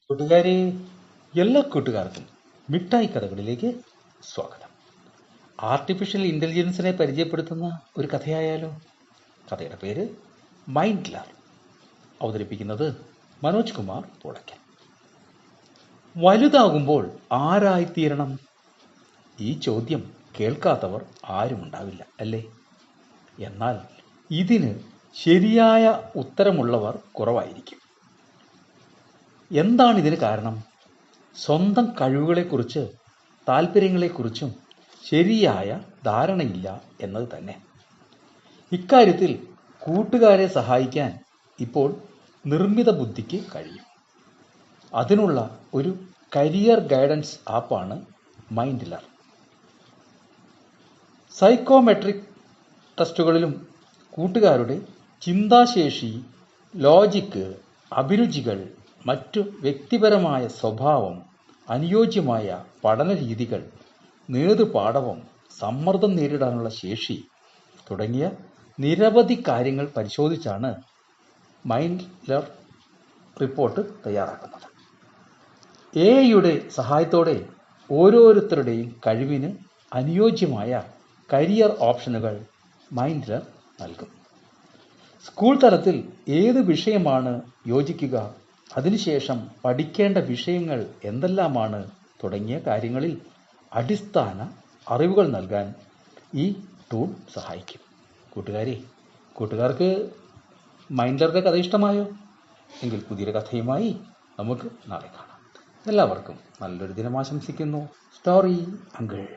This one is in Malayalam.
കൂട്ടുകാരെ, എല്ലാ കൂട്ടുകാർക്കും മിഠായി കഥകളിലേക്ക് സ്വാഗതം. ആർട്ടിഫിഷ്യൽ ഇൻ്റലിജൻസിനെ പരിചയപ്പെടുത്തുന്ന ഒരു കഥയായാലോ? കഥയുടെ പേര് മൈൻഡ്ലർ. അവതരിപ്പിക്കുന്നത് മനോജ് കുമാർ തുടക്കൽ. വലുതാകുമ്പോൾ ആരായിത്തീരണം? ഈ ചോദ്യം കേൾക്കാത്തവർ ആരുമുണ്ടാവില്ല, അല്ലേ? എന്നാൽ ഇതിന് ശരിയായ ഉത്തരമുള്ളവർ കുറവായിരിക്കും. എന്താണിതിന് കാരണം? സ്വന്തം കഴിവുകളെക്കുറിച്ച്, താല്പര്യങ്ങളെക്കുറിച്ചും ശരിയായ ധാരണയില്ല എന്നത് തന്നെ. ഇക്കാര്യത്തിൽ കൂട്ടുകാരെ സഹായിക്കാൻ ഇപ്പോൾ നിർമ്മിത ബുദ്ധിക്ക് കഴിയും. അതിനുള്ള ഒരു കരിയർ ഗൈഡൻസ് ആപ്പാണ് മൈൻഡ്ലർ. സൈക്കോമെട്രിക് ടെസ്റ്റുകളിലും കൂട്ടുകാരുടെ ചിന്താശേഷി, ലോജിക്ക്, അഭിരുചികൾ, മറ്റു വ്യക്തിപരമായ സ്വഭാവം, അനുയോജ്യമായ പഠന രീതികൾ, നേതൃപാടവം, സമ്മർദ്ദം നേരിടാനുള്ള ശേഷി തുടങ്ങിയ നിരവധി കാര്യങ്ങൾ പരിശോധിച്ചാണ് മൈൻഡ്ലർ റിപ്പോർട്ട് തയ്യാറാക്കുന്നത്. എഐയുടെ സഹായത്തോടെ ഓരോരുത്തരുടെയും കഴിവിന് അനുയോജ്യമായ കരിയർ ഓപ്ഷനുകൾ മൈൻഡ്ലർ നൽകും. സ്കൂൾ തലത്തിൽ ഏത് വിഷയമാണ് യോജിക്കുക, അതിനുശേഷം പഠിക്കേണ്ട വിഷയങ്ങൾ എന്തെല്ലാമാണ് തുടങ്ങിയ കാര്യങ്ങളിൽ അടിസ്ഥാന അറിവുകൾ നൽകാൻ ഈ ടൂൾ സഹായിക്കും. കൂട്ടുകാർക്ക് മൈൻഡ്ലറുടെ കഥ ഇഷ്ടമായോ? എങ്കിൽ പുതിയൊരു കഥയുമായി നമുക്ക് നാളെ കാണാം. എല്ലാവർക്കും നല്ലൊരു ദിനം ആശംസിക്കുന്നു. Story uncle.